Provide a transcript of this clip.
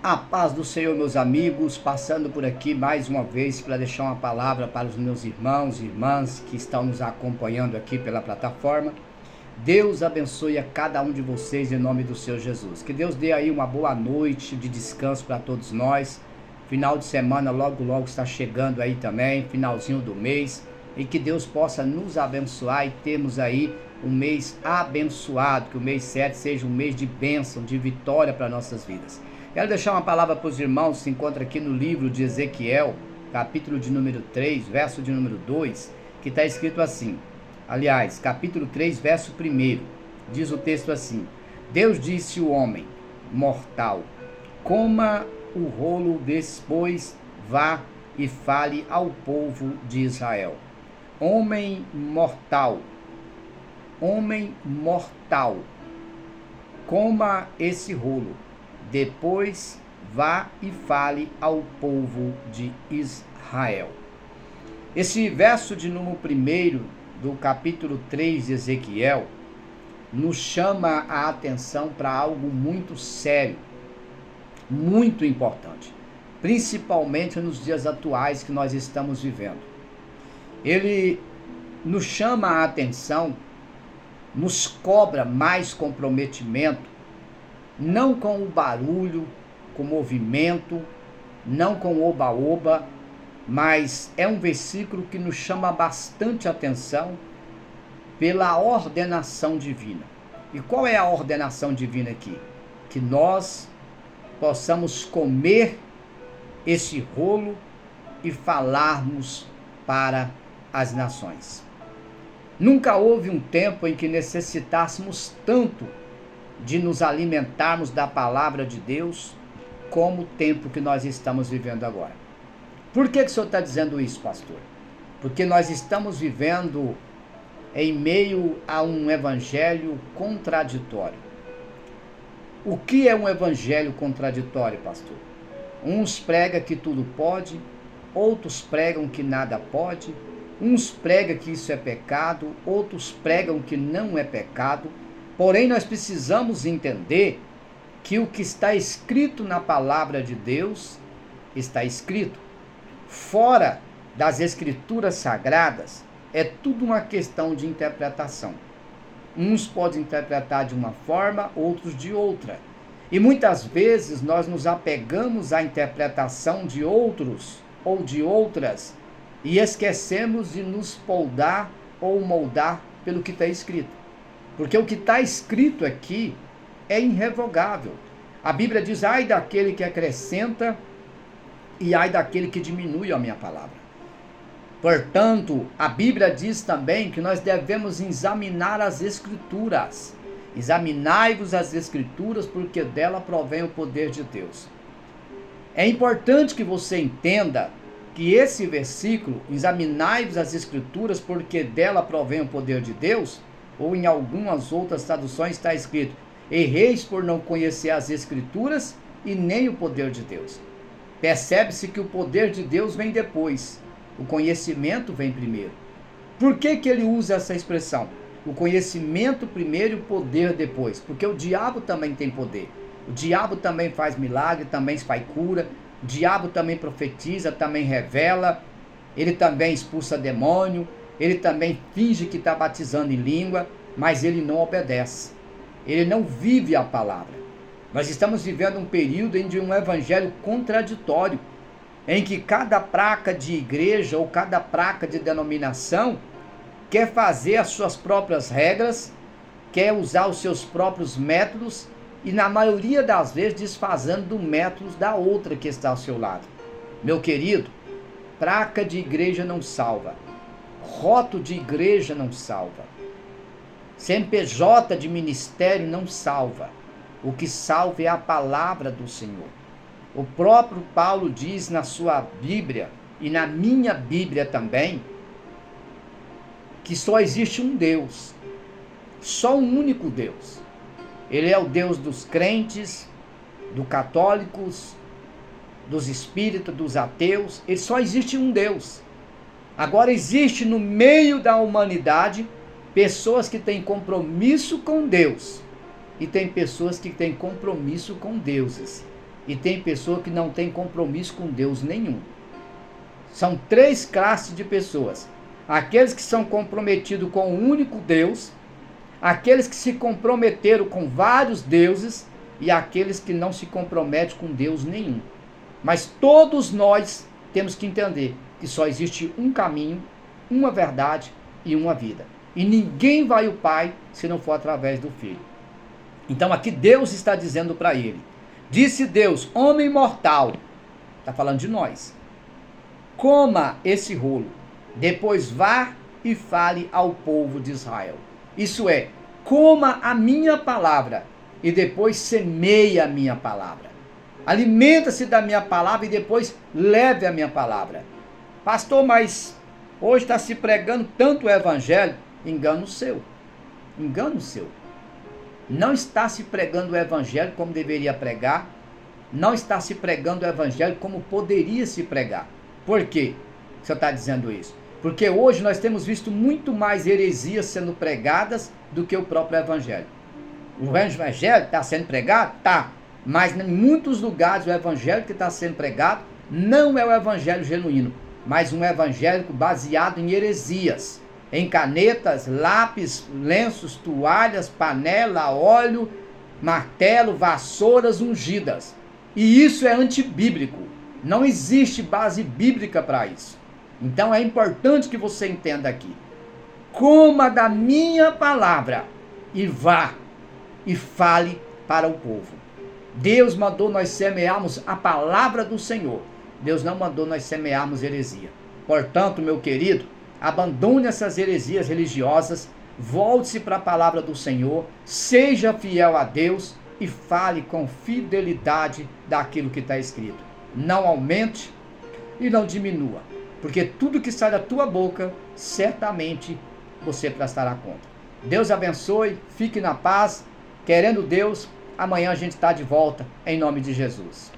A paz do Senhor, meus amigos, passando por aqui mais uma vez para deixar uma palavra para os meus irmãos e irmãs que estão nos acompanhando aqui pela plataforma. Deus abençoe a cada um de vocês em nome do Senhor Jesus. Que Deus dê aí uma boa noite de descanso para todos nós. Final de semana logo está chegando aí também, finalzinho do mês. E que Deus possa nos abençoar e termos aí um mês abençoado. Que o mês 7 seja um mês de bênção, de vitória para nossas vidas. Quero deixar uma palavra para os irmãos, se encontra aqui no livro de Ezequiel, capítulo de número 3, verso de número 2, que está escrito assim. Aliás, capítulo 3, verso 1, diz o texto assim: Deus disse ao homem mortal, coma o rolo, depois vá e fale ao povo de Israel. Homem mortal, coma esse rolo. Depois vá e fale ao povo de Israel. Esse verso de número 1 do capítulo 3 de Ezequiel nos chama a atenção para algo muito sério, muito importante, principalmente nos dias atuais que nós estamos vivendo. Ele nos chama a atenção, nos cobra mais comprometimento, não com o barulho, com o movimento, não com o oba-oba, mas é um versículo que nos chama bastante atenção pela ordenação divina. E qual é a ordenação divina aqui? Que nós possamos comer esse rolo e falarmos para as nações. Nunca houve um tempo em que necessitássemos tanto de nos alimentarmos da palavra de Deus, como o tempo que nós estamos vivendo agora. Por que o senhor está dizendo isso, pastor? Porque nós estamos vivendo em meio a um evangelho contraditório. O que é um evangelho contraditório, pastor? Uns pregam que tudo pode, outros pregam que nada pode, uns pregam que isso é pecado, outros pregam que não é pecado. Porém, nós precisamos entender que o que está escrito na palavra de Deus está escrito. Fora das escrituras sagradas, é tudo uma questão de interpretação. Uns podem interpretar de uma forma, outros de outra. E muitas vezes nós nos apegamos à interpretação de outros ou de outras e esquecemos de nos poldar ou moldar pelo que está escrito. Porque o que está escrito aqui é irrevogável. A Bíblia diz, ai daquele que acrescenta e ai daquele que diminui a minha palavra. Portanto, a Bíblia diz também que nós devemos examinar as Escrituras. Examinai-vos as Escrituras, porque dela provém o poder de Deus. É importante que você entenda que esse versículo, examinai-vos as Escrituras, porque dela provém o poder de Deus, ou em algumas outras traduções está escrito, erreis por não conhecer as Escrituras e nem o poder de Deus. Percebe-se que o poder de Deus vem depois, o conhecimento vem primeiro. Por que ele usa essa expressão? O conhecimento primeiro e o poder depois. Porque o diabo também tem poder. O diabo também faz milagre, também faz cura. O diabo também profetiza, também revela. Ele também expulsa demônio. Ele também finge que está batizando em língua, mas ele não obedece. Ele não vive a palavra. Nós estamos vivendo um período de um evangelho contraditório, em que cada placa de igreja ou cada placa de denominação quer fazer as suas próprias regras, quer usar os seus próprios métodos e, na maioria das vezes, desfazendo do método da outra que está ao seu lado. Meu querido, placa de igreja não salva. Rótulo de igreja não salva. CNPJ de ministério não salva. O que salva é a palavra do Senhor. O próprio Paulo diz na sua Bíblia, e na minha Bíblia também, que só existe um Deus. Só um único Deus. Ele é o Deus dos crentes, dos católicos, dos espíritas, dos ateus. Ele só existe um Deus. Agora existe no meio da humanidade pessoas que têm compromisso com Deus e tem pessoas que têm compromisso com deuses. e tem pessoa que não tem compromisso com Deus nenhum. São 3 classes de pessoas: aqueles que são comprometidos com o único Deus, aqueles que se comprometeram com vários deuses e aqueles que não se comprometem com Deus nenhum. Mas todos nós temos que entender que só existe um caminho, uma verdade e uma vida. E ninguém vai ao Pai se não for através do Filho. Então aqui Deus está dizendo para ele: disse Deus, homem mortal, está falando de nós, coma esse rolo, depois vá e fale ao povo de Israel. Isso é, coma a minha palavra e depois semeia a minha palavra. Alimenta-se da minha palavra e depois leve a minha palavra. Pastor, mas hoje está se pregando tanto o evangelho. Engano seu. Engano seu. Não está se pregando o evangelho como deveria pregar. Não está se pregando o evangelho como poderia se pregar. Por quê o senhor está dizendo isso? Porque hoje nós temos visto muito mais heresias sendo pregadas do que o próprio evangelho. O evangelho está sendo pregado? Tá. Mas em muitos lugares o evangelho que está sendo pregado não é o evangelho genuíno, mas um evangélico baseado em heresias, em canetas, lápis, lenços, toalhas, panela, óleo, martelo, vassouras ungidas. E isso é antibíblico. Não existe base bíblica para isso. Então é importante que você entenda aqui. Coma da minha palavra e vá e fale para o povo. Deus mandou nós semearmos a palavra do Senhor. Deus não mandou nós semearmos heresia. Portanto, meu querido, abandone essas heresias religiosas, volte-se para a palavra do Senhor, seja fiel a Deus e fale com fidelidade daquilo que está escrito. Não aumente e não diminua, porque tudo que sai da tua boca, certamente você prestará conta. Deus abençoe, fique na paz, querendo Deus. Amanhã a gente está de volta, em nome de Jesus.